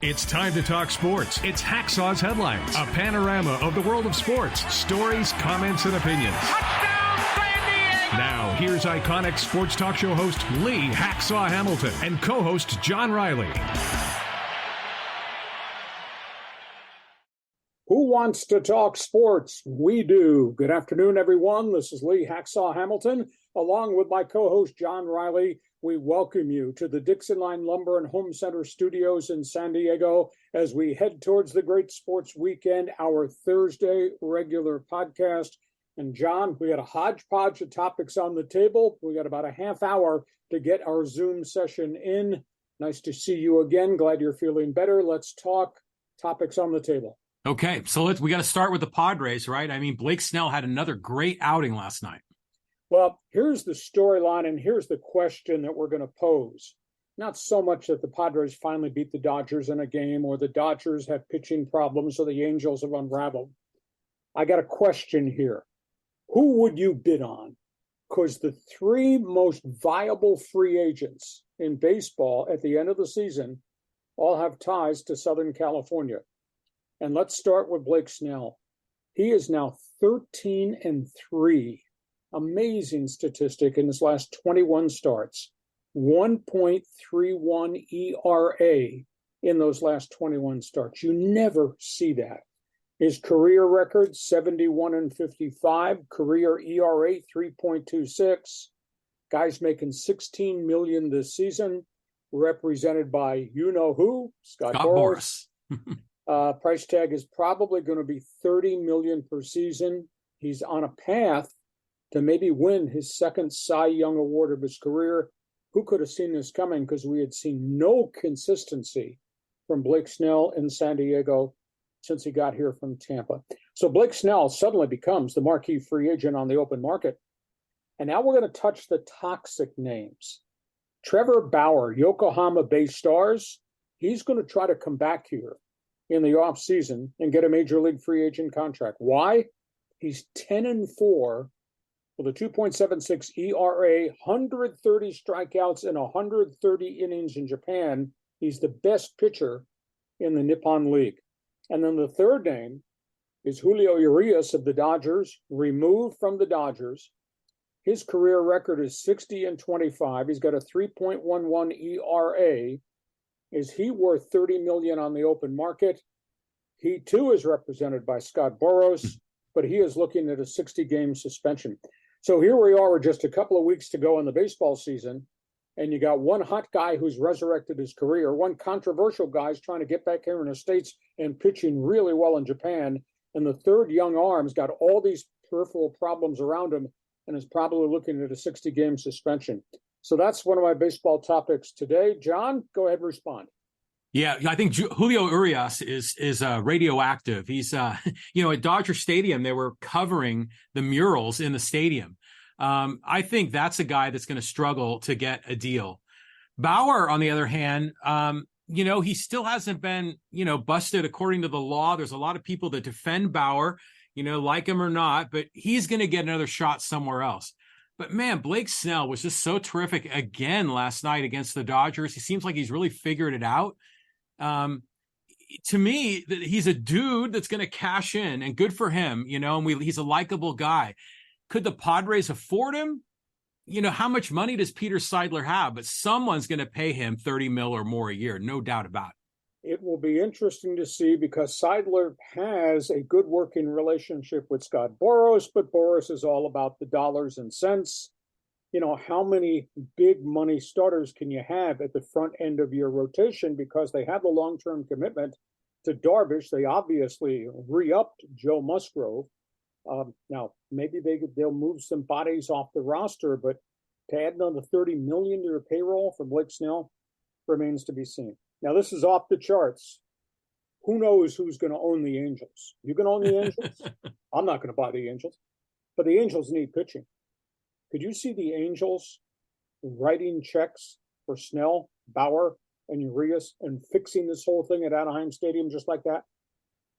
It's time to talk sports. It's Hacksaw's Headlines, a panorama of the world of sports, stories, comments, and opinions. Touchdown, San Diego! Now, here's iconic sports talk show host Lee Hacksaw Hamilton and co-host John Riley. Who wants to talk sports? We do. Good afternoon, everyone. This is Lee Hacksaw Hamilton, along with my co-host John Riley. We welcome you to the Dixon Line Lumber and Home Center studios in San Diego as we head towards the great sports weekend, our Thursday regular podcast. And John, we got a hodgepodge of topics on the table. We got about a half hour to get our Zoom session in. Nice to see you again. Glad you're feeling better. Let's talk topics on the table. Okay, so we got to start with the Padres, right? I mean, Blake Snell had another great outing last night. Well, here's the storyline, and here's the question that we're going to pose. Not so much that the Padres finally beat the Dodgers in a game or the Dodgers have pitching problems or the Angels have unraveled. I got a question here. Who would you bid on? Because the three most viable free agents in baseball at the end of the season all have ties to Southern California. And let's start with Blake Snell. He is now 13-3. Amazing statistic in his last 21 starts. 1.31 ERA in those last 21 starts. You never see that. His career record, 71-55. Career ERA, 3.26. Guy's making $16 million this season, represented by you-know-who, Scott Boras. Price tag is probably going to be $30 million per season. He's on a path to maybe win his second Cy Young Award of his career. Who could have seen this coming? Because we had seen no consistency from Blake Snell in San Diego since he got here from Tampa. So Blake Snell suddenly becomes the marquee free agent on the open market. And now we're going to touch the toxic names. Trevor Bauer, Yokohama-based Stars, he's going to try to come back here in the offseason and get a major league free agent contract. Why? He's 10-4 with a 2.76 ERA, 130 strikeouts in 130 innings in Japan. He's the best pitcher in the Nippon League. And then the third name is Julio Urias of the Dodgers, removed from the Dodgers. His career record is 60-25. He's got a 3.11 ERA. Is he worth $30 million on the open market? He too is represented by Scott Boras, but he is looking at a 60-game suspension. So here we are with just a couple of weeks to go in the baseball season, and you got one hot guy who's resurrected his career, one controversial guy who's trying to get back here in the States and pitching really well in Japan, and the third young arm's got all these peripheral problems around him and is probably looking at a 60-game suspension. So that's one of my baseball topics today. John, go ahead and respond. Yeah, I think Julio Urias is radioactive. He's, at Dodger Stadium, they were covering the murals in the stadium. I think that's a guy that's going to struggle to get a deal. Bauer, on the other hand, he still hasn't been, busted according to the law. There's a lot of people that defend Bauer, like him or not, but he's going to get another shot somewhere else. But man, Blake Snell was just so terrific again last night against the Dodgers. He seems like he's really figured it out. To me, he's a dude that's going to cash in, and good for him, and he's a likable guy. Could the Padres afford him? How much money does Peter Seidler have? But someone's going to pay him $30 million or more a year, no doubt about it. It will be interesting to see because Seidler has a good working relationship with Scott Boras, but Boras is all about the dollars and cents. How many big money starters can you have at the front end of your rotation? Because they have a long-term commitment to Darvish. They obviously re-upped Joe Musgrove. Now, maybe they'll move some bodies off the roster, but to add another $30 million to your payroll for Blake Snell remains to be seen. Now, this is off the charts. Who knows who's going to own the Angels? You can own the Angels? I'm not going to buy the Angels, but the Angels need pitching. Could you see the Angels writing checks for Snell, Bauer, and Urias and fixing this whole thing at Anaheim Stadium just like that?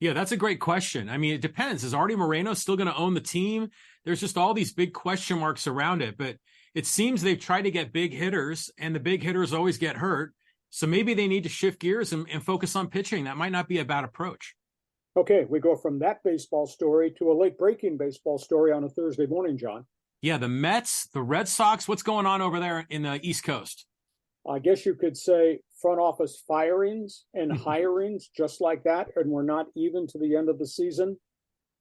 Yeah, that's a great question. I mean, it depends. Is Artie Moreno still going to own the team? There's just all these big question marks around it. But it seems they've tried to get big hitters, and the big hitters always get hurt. So maybe they need to shift gears and focus on pitching. That might not be a bad approach. Okay, we go from that baseball story to a late breaking baseball story on a Thursday morning, John. Yeah, the Mets, the Red Sox, what's going on over there in the East Coast? I guess you could say front office firings and hirings just like that, and we're not even to the end of the season.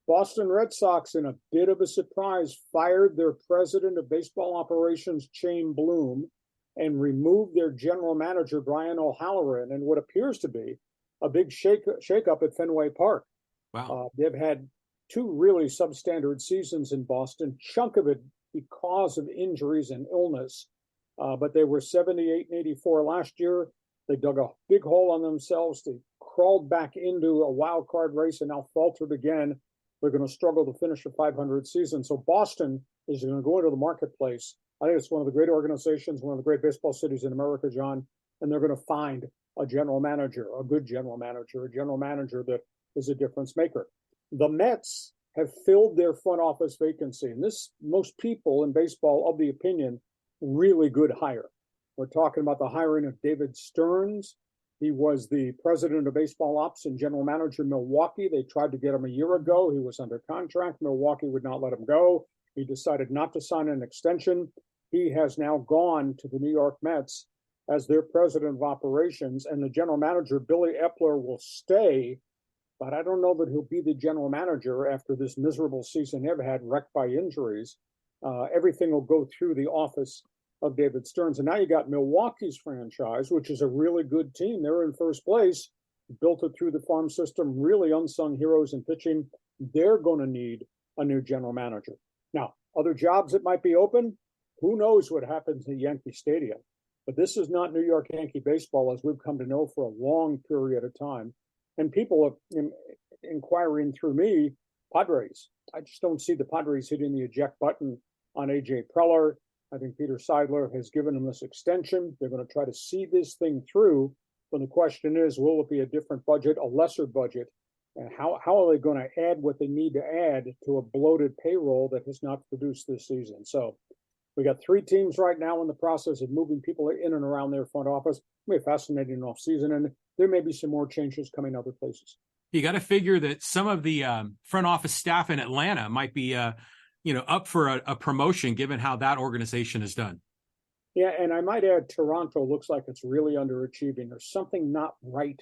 Boston Red Sox, in a bit of a surprise, fired their president of baseball operations, Shane Bloom, and removed their general manager, Brian O'Halloran, in what appears to be a big shakeup at Fenway Park. Wow. They've had two really substandard seasons in Boston, chunk of it because of injuries and illness. But they were 78 and 84 last year. They dug a big hole on themselves. They crawled back into a wild card race and now faltered again. They're going to struggle to finish a 500 season. So Boston is going to go into the marketplace. I think it's one of the great organizations, one of the great baseball cities in America, John, and they're going to find a general manager, a good general manager, a general manager that is a difference maker. The Mets have filled their front office vacancy, and this, most people in baseball of the opinion, really good hire. We're talking about the hiring of David Stearns. He was the president of baseball ops and general manager of Milwaukee. They tried to get him a year ago. He was under contract. Milwaukee would not let him go. He decided not to sign an extension. He has now gone to the New York Mets as their president of operations, and the general manager, Billy Epler, will stay, but I don't know that he'll be the general manager after this miserable season they've had, wrecked by injuries. Everything will go through the office of David Stearns. And now you got Milwaukee's franchise, which is a really good team. They're in first place, built it through the farm system, really unsung heroes in pitching. They're going to need a new general manager. Now, other jobs that might be open, who knows what happens at Yankee Stadium. But this is not New York Yankee baseball as we've come to know for a long period of time. And people are inquiring through me, Padres. I just don't see the Padres hitting the eject button on A.J. Preller. I think Peter Seidler has given them this extension. They're going to try to see this thing through. But the question is, will it be a different budget, a lesser budget? And how are they going to add what they need to add to a bloated payroll that has not produced this season? So we got three teams right now in the process of moving people in and around their front office. It'll be a fascinating offseason, and there may be some more changes coming other places. You got to figure that some of the front office staff in Atlanta might be, up for a promotion, given how that organization is done. Yeah, and I might add, Toronto looks like it's really underachieving. There's something not right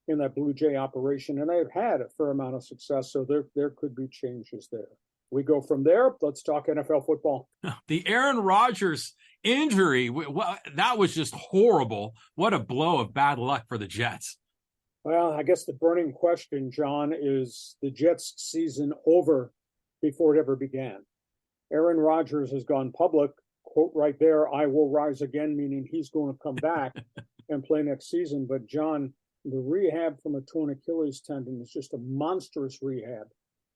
in that Blue Jay operation, and they've had a fair amount of success, so there could be changes there. We go from there. Let's talk NFL football. The Aaron Rodgers injury, that was just horrible. What a blow of bad luck for the Jets. Well, I guess the burning question, John, is the Jets' season over before it ever began? Aaron Rodgers has gone public, quote right there, "I will rise again," meaning he's going to come back and play next season. But, John, the rehab from a torn Achilles tendon is just a monstrous rehab.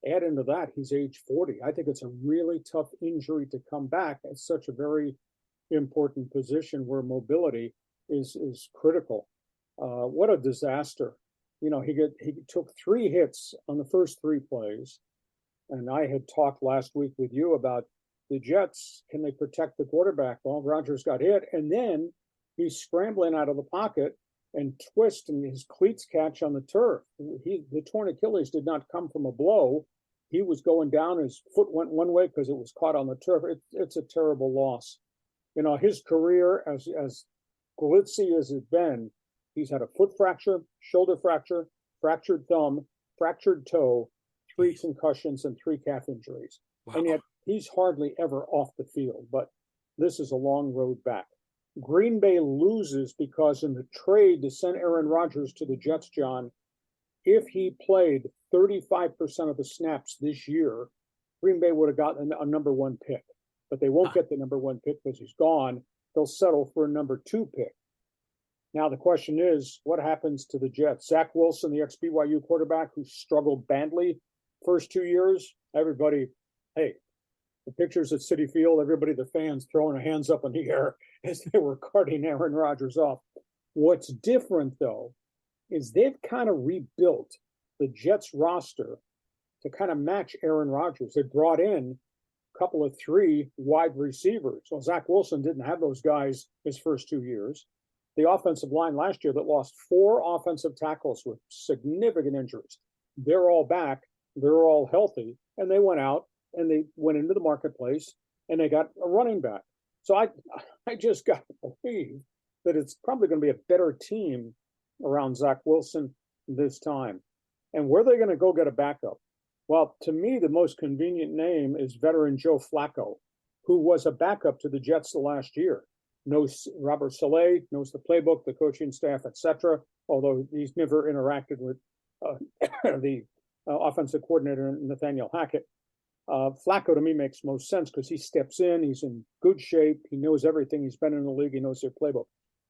Add into that, he's age 40. I think it's a really tough injury to come back at such a very important position where mobility is critical. What a disaster. You know, he took 3 hits on the first 3 plays. And I had talked last week with you about the Jets. Can they protect the quarterback? Well, Rodgers got hit, and then he's scrambling out of the pocket and twisting his cleats catch on the turf. The torn Achilles did not come from a blow. He was going down. His foot went one way because it was caught on the turf. It's a terrible loss. You know, his career, as glitzy as it's been, he's had a foot fracture, shoulder fracture, fractured thumb, fractured toe, 3 concussions, and 3 calf injuries. Wow. And yet he's hardly ever off the field. But this is a long road back. Green Bay loses because in the trade to send Aaron Rodgers to the Jets, John, if he played 35% of the snaps this year, Green Bay would have gotten a number 1 pick. But they won't get the number 1 pick because he's gone. They'll settle for a number 2 pick. Now the question is, what happens to the Jets? Zack Wilson, the ex-BYU quarterback who struggled badly first 2 years, everybody, hey, the pictures at Citi Field, everybody, the fans throwing their hands up in the air as they were carting Aaron Rodgers off. What's different, though, is they've kind of rebuilt the Jets roster to kind of match Aaron Rodgers. They brought in a couple of 3 wide receivers. Well, Zack Wilson didn't have those guys his first 2 years. the offensive line last year that lost 4 offensive tackles with significant injuries. They're all back. They're all healthy. And they went out and they went into the marketplace and they got a running back. So I just got to believe that it's probably going to be a better team around Zack Wilson this time. And where are they going to go get a backup? Well, to me, the most convenient name is veteran Joe Flacco, who was a backup to the Jets the last year. Knows Robert Saleh, knows the playbook, the coaching staff, etc. Although he's never interacted with the offensive coordinator, Nathaniel Hackett. Flacco, to me, makes most sense because he steps in. He's in good shape. He knows everything. He's been in the league. He knows their playbook.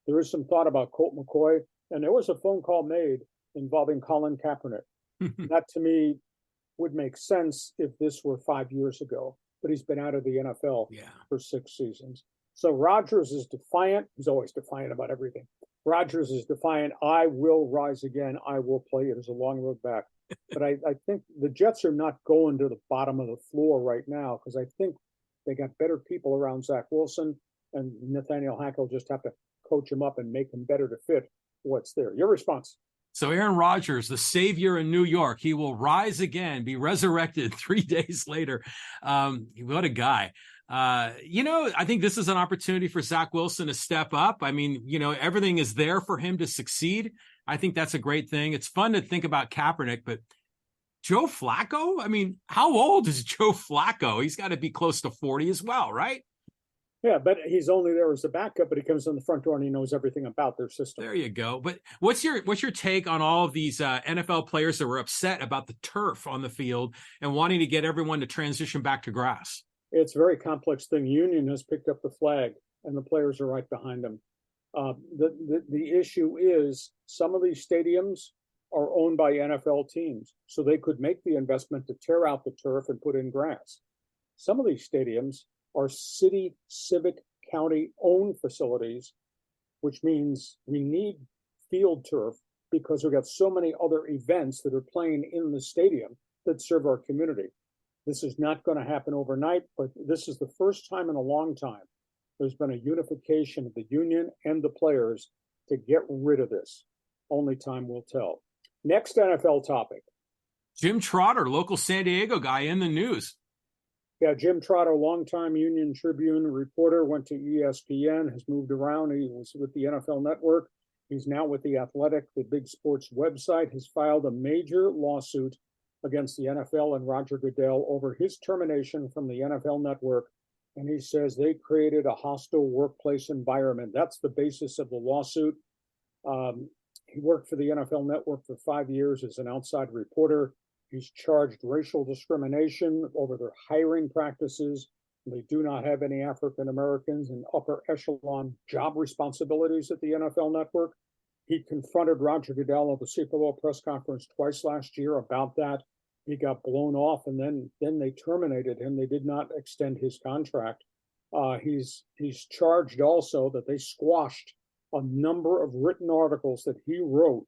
There is some thought about Colt McCoy, and there was a phone call made involving Colin Kaepernick. That, to me, would make sense if this were 5 years ago. But he's been out of the NFL for 6 seasons. So Rodgers is defiant. He's always defiant about everything. Rodgers is defiant. I will rise again. I will play it as a long road back. But I think the Jets are not going to the bottom of the floor right now because I think they got better people around Zack Wilson, and Nathaniel Hackett will just have to coach him up and make him better to fit what's there. Your response? So Aaron Rodgers, the savior in New York, he will rise again, be resurrected 3 days later. What a guy. I think this is an opportunity for Zack Wilson to step up. I mean, everything is there for him to succeed. I think that's a great thing. It's fun to think about Kaepernick, but Joe Flacco? I mean, how old is Joe Flacco? He's got to be close to 40 as well, right? Yeah, but he's only there as a backup, but he comes in the front door and he knows everything about their system. There you go. But what's your take on all of these NFL players that were upset about the turf on the field and wanting to get everyone to transition back to grass? It's a very complex thing. Union has picked up the flag, and the players are right behind them. The issue is some of these stadiums are owned by NFL teams, so they could make the investment to tear out the turf and put in grass. Some of these stadiums are city, civic, county-owned facilities, which means we need field turf because we've got so many other events that are playing in the stadium that serve our community. This is not going to happen overnight, but this is the first time in a long time there's been a unification of the union and the players to get rid of this. Only time will tell. Next NFL topic. Jim Trotter, local San Diego guy, in the news. Yeah, Jim Trotter, longtime Union Tribune reporter, went to ESPN, has moved around. He was with the NFL Network. He's now with The Athletic, the big sports website. Has filed a major lawsuit against the NFL and Roger Goodell over his termination from the NFL Network. And he says they created a hostile workplace environment. That's the basis of the lawsuit. He worked for the NFL Network for 5 years as an outside reporter. He's charged racial discrimination over their hiring practices. They do not have any African Americans in upper echelon job responsibilities at the NFL Network. He confronted Roger Goodell at the Super Bowl press conference twice last year about that. He got blown off, and then they terminated him. They did not extend his contract. He's charged also that they squashed a number of written articles that he wrote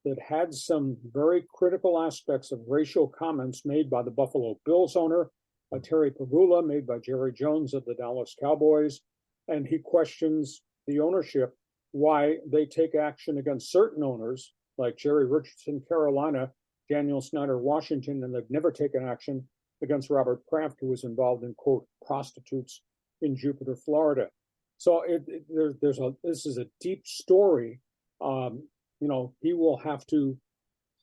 that had some very critical aspects of racial comments made by the Buffalo Bills owner, Terry Pagula, made by Jerry Jones of the Dallas Cowboys. And he questions the ownership, why they take action against certain owners, like Jerry Richardson, Carolina, Daniel Snyder, Washington, and they've never taken action against Robert Kraft, who was involved in, quote, prostitutes in Jupiter, Florida. So this is a deep story. He will have to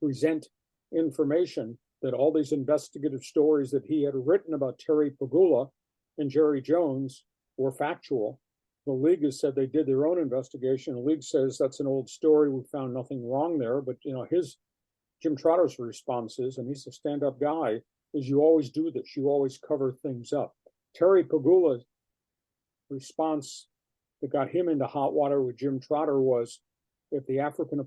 present information that all these investigative stories that he had written about Terry Pagula and Jerry Jones were factual. The league has said they did their own investigation. The league says that's an old story. We found nothing wrong there. But, Jim Trotter's response is, and he's a stand-up guy, is you always do this. You always cover things up. Terry Pagula's response that got him into hot water with Jim Trotter was, if the African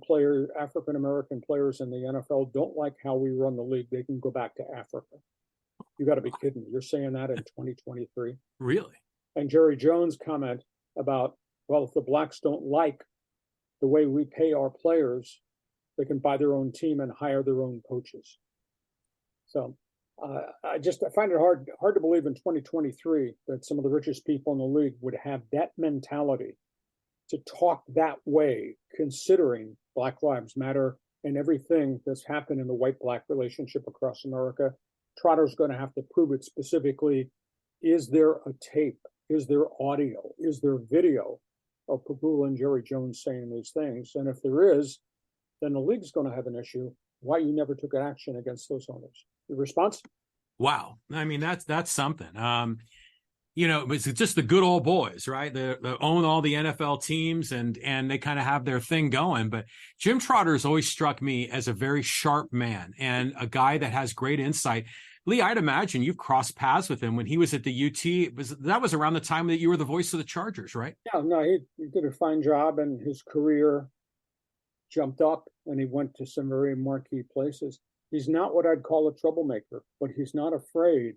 American players in the NFL don't like how we run the league, they can go back to Africa. You got to be kidding me. You're saying that in 2023? Really? And Jerry Jones' comment about, well, if the blacks don't like the way we pay our players, they can buy their own team and hire their own coaches. So I find it hard to believe in 2023 that some of the richest people in the league would have that mentality to talk that way, considering Black Lives Matter and everything that's happened in the white-black relationship across America. Trotter's going to have to prove it specifically. Is there a tape? Is there audio? Is there video of Pagula and Jerry Jones saying these things? And if there is, then the league's going to have an issue. Why you never took action against those owners? Your response? Wow. I mean, that's something. It's just the good old boys, right? They own all the NFL teams and they kind of have their thing going. But Jim Trotter has always struck me as a very sharp man and a guy that has great insight. Lee, I'd imagine you've crossed paths with him when he was at the UT. That was around the time that you were the voice of the Chargers, right? Yeah, no, he did a fine job, and his career jumped up, and he went to some very marquee places. He's not what I'd call a troublemaker, but he's not afraid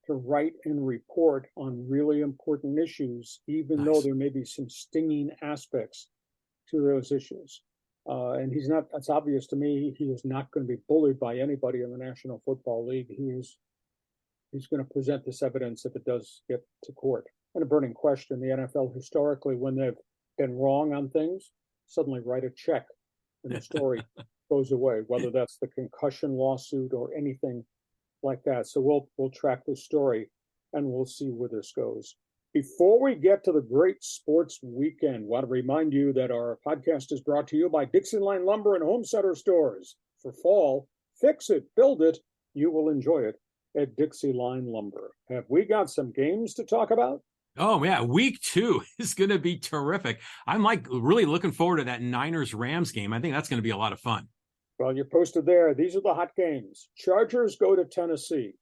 to write and report on really important issues, even though there may be some stinging aspects to those issues. And he's not, that's obvious to me, he is not going to be bullied by anybody in the National Football League. He's going to present this evidence if it does get to court. And a burning question, the NFL historically, when they've been wrong on things, suddenly write a check and the story goes away, whether that's the concussion lawsuit or anything like that. So we'll track this story and we'll see where this goes. Before we get to the great sports weekend, I want to remind you that our podcast is brought to you by Dixie Line Lumber and Home Center Stores. For fall, fix it, build it, you will enjoy it at Dixie Line Lumber. Have we got some games to talk about? Oh, yeah. Week 2 is going to be terrific. I'm really looking forward to that Niners-Rams game. I think that's going to be a lot of fun. Well, you posted there. These are the hot games. Chargers go to Tennessee.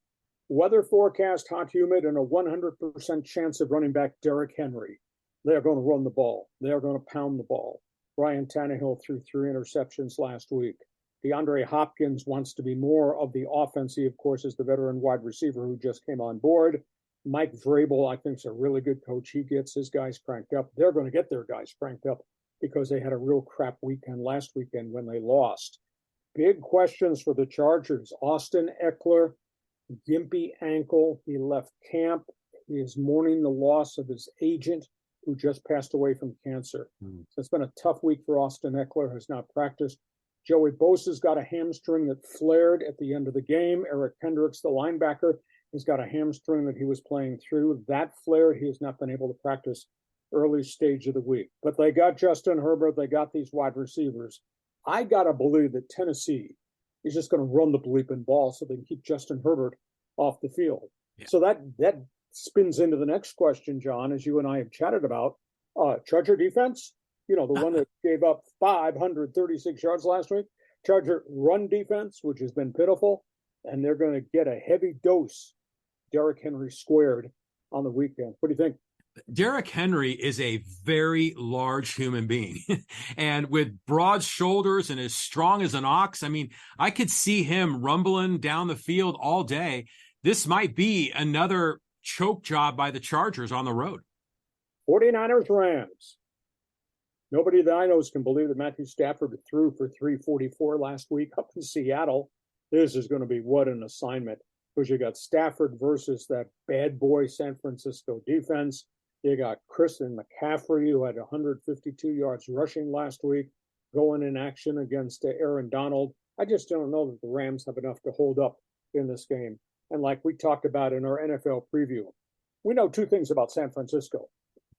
Weather forecast, hot, humid, and a 100% chance of running back Derrick Henry. They're going to run the ball. They're going to pound the ball. Ryan Tannehill threw 3 interceptions last week. DeAndre Hopkins wants to be more of the offense. He, of course, is the veteran wide receiver who just came on board. Mike Vrabel, I think, is a really good coach. He gets his guys cranked up. They're going to get their guys cranked up because they had a real crap weekend last weekend when they lost. Big questions for the Chargers. Austin Eckler, gimpy ankle. He left camp. He is mourning the loss of his agent, who just passed away from cancer. So it's been a tough week for Austin Eckler, who's not practiced. Joey Bosa's got a hamstring that flared at the end of the game. Eric Kendricks, the linebacker, has got a hamstring that he was playing through. That flared. He has not been able to practice early stage of the week. But they got Justin Herbert. They got these wide receivers. I got to believe that Tennessee is just going to run the bleeping ball so they can keep Justin Herbert off the field. Yeah. So that spins into the next question, John, as you and I have chatted about. Charger defense, the one that gave up 536 yards last week. Charger run defense, which has been pitiful, and they're going to get a heavy dose Derrick Henry squared on the weekend. What do you think? Derrick Henry is a very large human being and with broad shoulders and as strong as an ox. I mean, I could see him rumbling down the field all day. This might be another choke job by the Chargers on the road. 49ers Rams. Nobody that I know can believe that Matthew Stafford threw for 344 last week up in Seattle. This is going to be what an assignment, because you got Stafford versus that bad boy San Francisco defense. You got Christian McCaffrey, who had 152 yards rushing last week, going in action against Aaron Donald. I just don't know that the Rams have enough to hold up in this game. And like we talked about in our NFL preview, we know 2 things about San Francisco.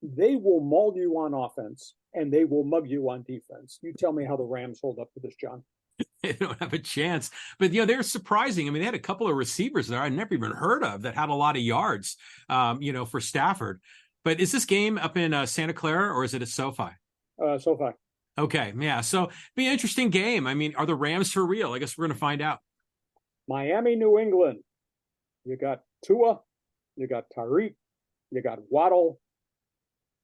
They will maul you on offense, and they will mug you on defense. You tell me how the Rams hold up to this, John. They don't have a chance. But, they're surprising. I mean, they had a couple of receivers there I'd never even heard of that had a lot of yards, for Stafford. But is this game up in Santa Clara, or is it at SoFi? SoFi. Okay, yeah. So be an interesting game. I mean, are the Rams for real? I guess we're going to find out. Miami, New England. You got Tua, you got Tyreek, you got Waddle,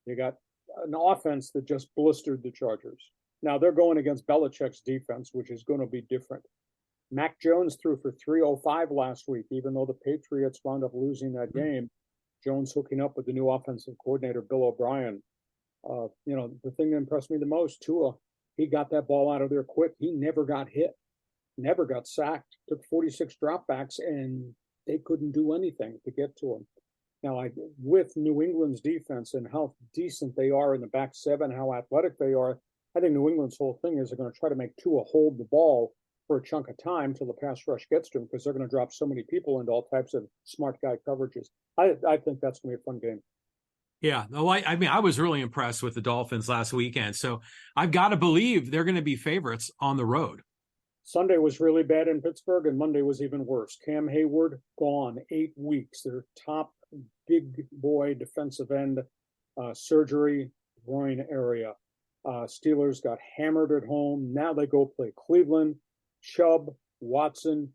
you got an offense that just blistered the Chargers. Now they're going against Belichick's defense, which is going to be different. Mac Jones threw for 305 last week, even though the Patriots wound up losing that game. Jones hooking up with the new offensive coordinator, Bill O'Brien. The thing that impressed me the most, Tua, he got that ball out of there quick. He never got hit, never got sacked, took 46 dropbacks, and they couldn't do anything to get to him. Now, with New England's defense and how decent they are in the back seven, how athletic they are, I think New England's whole thing is they're going to try to make Tua hold the ball for a chunk of time till the pass rush gets to him, because they're going to drop so many people into all types of smart guy coverages. I think that's going to be a fun game. Yeah. No, I mean, I was really impressed with the Dolphins last weekend. So I've got to believe they're going to be favorites on the road. Sunday was really bad in Pittsburgh, and Monday was even worse. Cam Hayward, gone 8 weeks. Their top big boy defensive end, surgery, groin area. Steelers got hammered at home. Now they go play Cleveland. Chubb, Watson,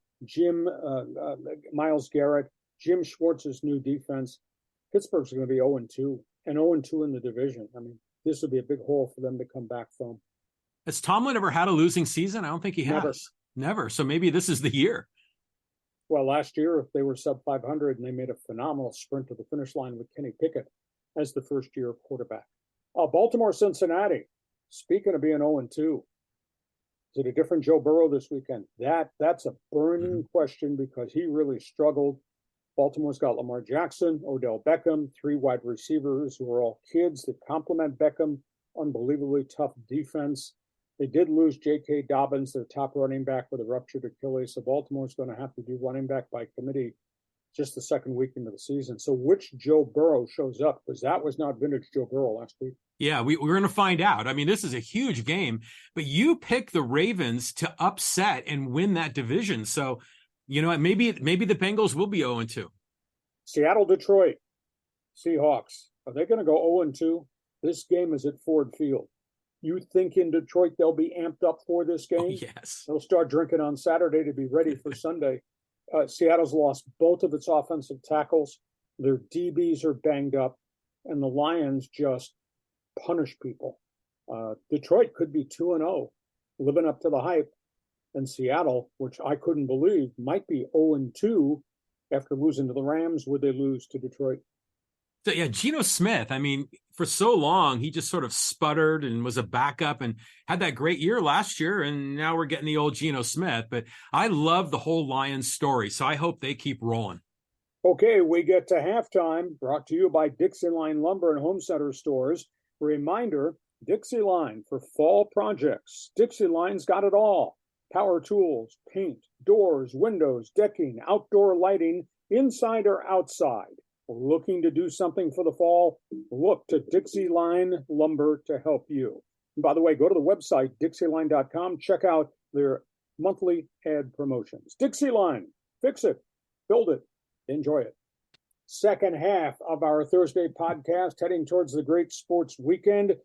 Myles Garrett, Jim Schwartz's new defense. Pittsburgh's going to be 0-2 and 0-2 in the division. I mean, this would be a big hole for them to come back from. Has Tomlin ever had a losing season? I don't think he has. Never. So maybe this is the year. Well, last year they were sub 500 and they made a phenomenal sprint to the finish line with Kenny Pickett as the first-year quarterback. Baltimore, Cincinnati. Speaking of being 0-2, is it a different Joe Burrow this weekend? That's a burning question, because he really struggled. Baltimore's got Lamar Jackson, Odell Beckham, 3 wide receivers who are all kids that complement Beckham. Unbelievably tough defense. They did lose J.K. Dobbins, their top running back, with a ruptured Achilles. So Baltimore's going to have to do running back by committee just the second week into the season. So which Joe Burrow shows up? Because that was not vintage Joe Burrow last week. Yeah, we're going to find out. I mean, this is a huge game, but you pick the Ravens to upset and win that division. So, you know, maybe the Bengals will be 0-2. Seattle, Detroit, Seahawks. Are they going to go 0-2? This game is at Ford Field. You think in Detroit they'll be amped up for this game? Oh, yes. They'll start drinking on Saturday to be ready for Sunday. Seattle's lost both of its offensive tackles. Their DBs are banged up, and the Lions just punish people. Detroit could be 2-0, living up to the hype. And Seattle, which I couldn't believe, might be 0-2 after losing to the Rams. Would they lose to Detroit? So, yeah, Geno Smith, I mean, for so long, he just sort of sputtered and was a backup and had that great year last year. And now we're getting the old Geno Smith. But I love the whole Lions story, so I hope they keep rolling. Okay, we get to halftime, brought to you by Dixie Line Lumber and Home Center Stores. Reminder, Dixie Line for fall projects. Dixie Line's got it all. Power tools, paint, doors, windows, decking, outdoor lighting, inside or outside. Looking to do something for the fall? Look to Dixie Line Lumber to help you. And by the way, go to the website, dixieline.com. Check out their monthly ad promotions. Dixie Line, fix it, build it, enjoy it. Second half of our Thursday podcast, heading towards the great sports weekend.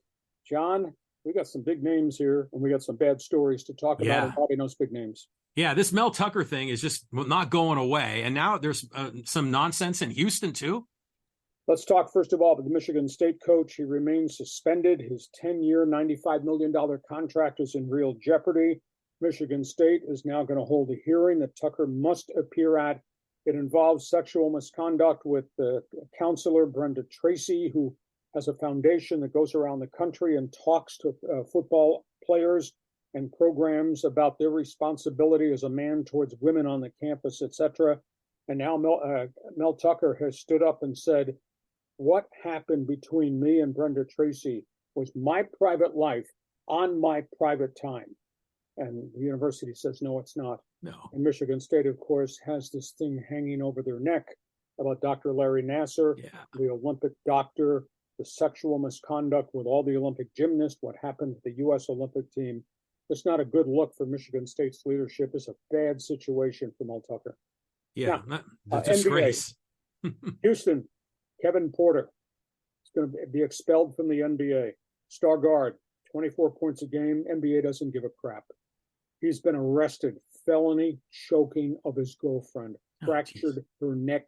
John, we got some big names here, and we got some bad stories to talk about, and probably no big names. Yeah, this Mel Tucker thing is just not going away. And now there's some nonsense in Houston, too. Let's talk, first of all, about the Michigan State coach. He remains suspended. His 10-year, $95 million contract is in real jeopardy. Michigan State is now going to hold a hearing that Tucker must appear at. It involves sexual misconduct with the counselor, Brenda Tracy, who has a foundation that goes around the country and talks to football players and programs about their responsibility as a man towards women on the campus, etc. And now Mel Tucker has stood up and said, what happened between me and Brenda Tracy was my private life on my private time. And the university says, no, it's not. No. And Michigan State, of course, has this thing hanging over their neck about Dr. Larry Nassar, the Olympic doctor, the sexual misconduct with all the Olympic gymnasts, what happened with the U.S. Olympic team. It's not a good look for Michigan State's leadership. It's a bad situation for Mel Tucker. Yeah, now, disgrace. Houston, Kevin Porter is going to be expelled from the NBA. Star guard, 24 points a game. NBA doesn't give a crap. He's been arrested, felony choking of his girlfriend, fractured her neck,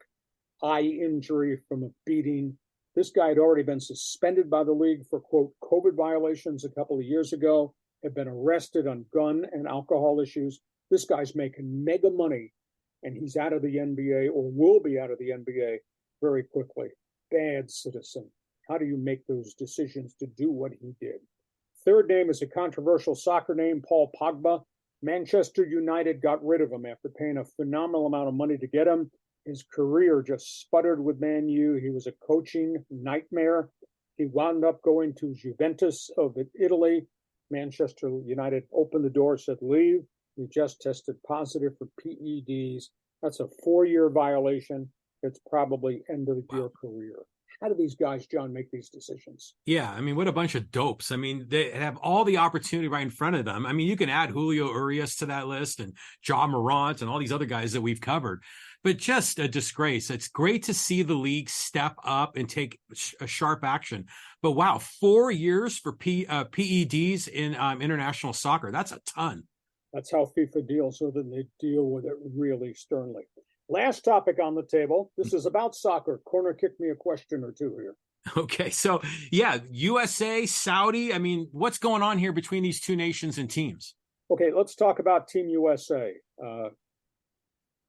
eye injury from a beating. This guy had already been suspended by the league for, quote, COVID violations a couple of years ago, had been arrested on gun and alcohol issues. This guy's making mega money, and he's out of the NBA, or will be out of the NBA very quickly. Bad citizen. How do you make those decisions to do what he did? Third name is a controversial soccer name, Paul Pogba. Manchester United got rid of him after paying a phenomenal amount of money to get him. His career just sputtered with Man U. He was a coaching nightmare. He wound up going to Juventus of Italy. Manchester United opened the door, said leave. He just tested positive for PEDs. That's a 4-year violation. It's probably end of your career. How do these guys, John, make these decisions? Yeah, I mean, what a bunch of dopes. I mean, they have all the opportunity right in front of them. I mean, you can add Julio Urias to that list and John Morant and all these other guys that we've covered, but just a disgrace. It's great to see the league step up and take a sharp action. But wow, 4 years for PEDs in international soccer. That's a ton. That's how FIFA deals with it, and they deal with it really sternly. Last topic on the table. This is about soccer. Corner, kick me a question or two here. Okay, so yeah, USA, Saudi. I mean, what's going on here between these two nations and teams? Okay, let's talk about Team USA.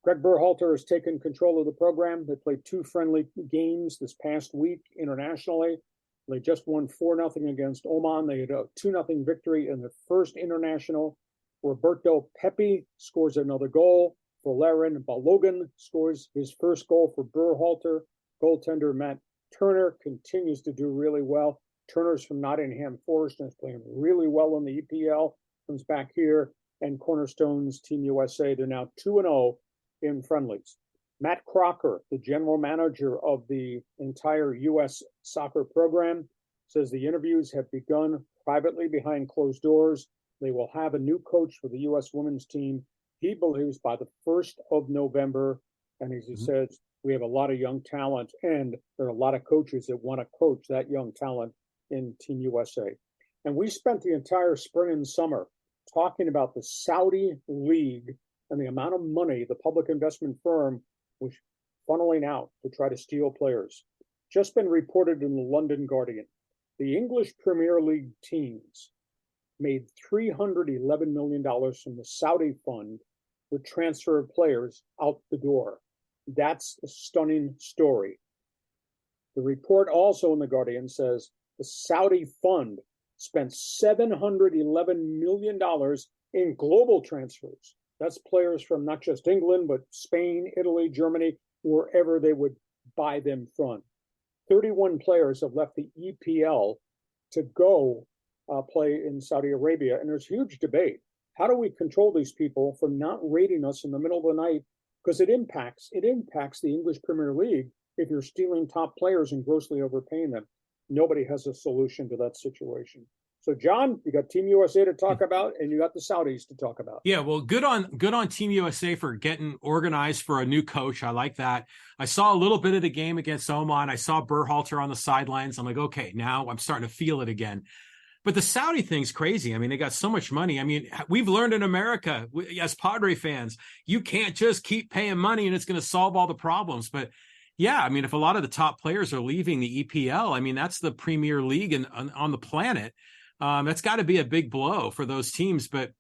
Greg Berhalter has taken control of the program. They played 2 friendly games this past week internationally. They just won 4-0 against Oman. They had a 2-0 victory in their first international. Roberto Pepe scores another goal. Valerian Balogun scores his first goal for Berhalter. Goaltender Matt Turner continues to do really well. Turner's from Nottingham Forest and is playing really well in the EPL. Comes back here, and Cornerstones Team USA, they're now 2-0 in friendlies. Matt Crocker, the general manager of the entire U.S. soccer program, says the interviews have begun privately behind closed doors. They will have a new coach for the U.S. women's team, he believes, by the 1st of November. And as he says, we have a lot of young talent, and there are a lot of coaches that want to coach that young talent in Team USA. And we spent the entire spring and summer talking about the Saudi League and the amount of money the public investment firm was funneling out to try to steal players. Just been reported in the London Guardian. The English Premier League teams made $311 million from the Saudi fund with transfer of players out the door. That's a stunning story. The report also in the Guardian says the Saudi fund spent $711 million in global transfers. That's players from not just England, but Spain, Italy, Germany, wherever they would buy them from. 31 players have left the EPL to go play in Saudi Arabia. And there's huge debate. How do we control these people from not raiding us in the middle of the night? Because it impacts the English Premier League if you're stealing top players and grossly overpaying them. Nobody has a solution to that situation. So, John, you got Team USA to talk about, and you got the Saudis to talk about. Yeah, well, good on Team USA for getting organized for a new coach. I like that. I saw a little bit of the game against Oman. I saw Berhalter on the sidelines. I'm like, okay, now I'm starting to feel it again. But the Saudi thing's crazy. I mean, they got so much money. I mean, we've learned in America, as Padre fans, you can't just keep paying money and it's going to solve all the problems. But yeah, I mean, if a lot of the top players are leaving the EPL, I mean, that's the premier league on the planet. That's got to be a big blow for those teams. But,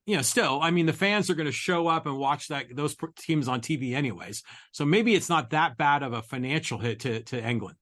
you know, still, I mean, the fans are going to show up and watch those teams on TV anyways. So maybe it's not that bad of a financial hit to England.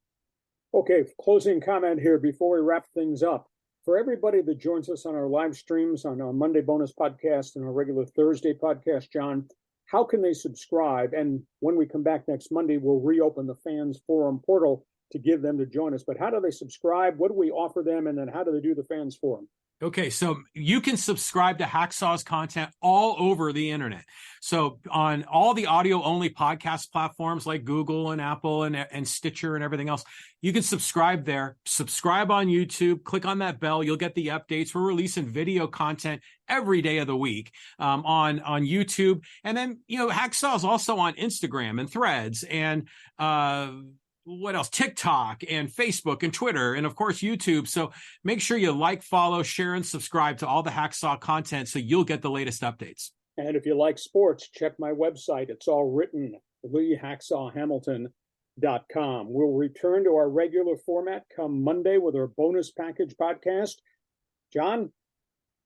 Okay, closing comment here before we wrap things up. For everybody that joins us on our live streams, on our Monday bonus podcast and our regular Thursday podcast, John, how can they subscribe? And when we come back next Monday, we'll reopen the Fans Forum portal to give them to join us. But how do they subscribe? What do we offer them? And then how do they do the Fans Forum? Okay, so you can subscribe to Hacksaw's content all over the internet. So on all the audio-only podcast platforms like Google and Apple and Stitcher and everything else, you can subscribe there. Subscribe on YouTube. Click on that bell. You'll get the updates. We're releasing video content every day of the week on YouTube. And then, you know, Hacksaw is also on Instagram and Threads and what else? TikTok and Facebook and Twitter and, of course, YouTube. So make sure you like, follow, share, and subscribe to all the Hacksaw content so you'll get the latest updates. And if you like sports, check my website. It's all written, LeeHacksawHamilton.com. We'll return to our regular format come Monday with our bonus package podcast. John,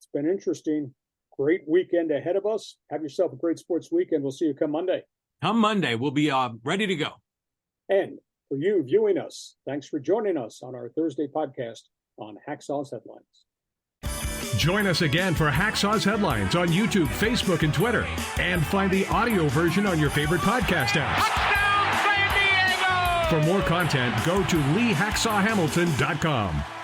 it's been interesting. Great weekend ahead of us. Have yourself a great sports weekend. We'll see you come Monday. Come Monday. We'll be ready to go. And for you viewing us, thanks for joining us on our Thursday podcast on Hacksaw's Headlines. Join us again for Hacksaw's Headlines on YouTube, Facebook, and Twitter. And find the audio version on your favorite podcast app. For more content, go to LeeHacksawHamilton.com.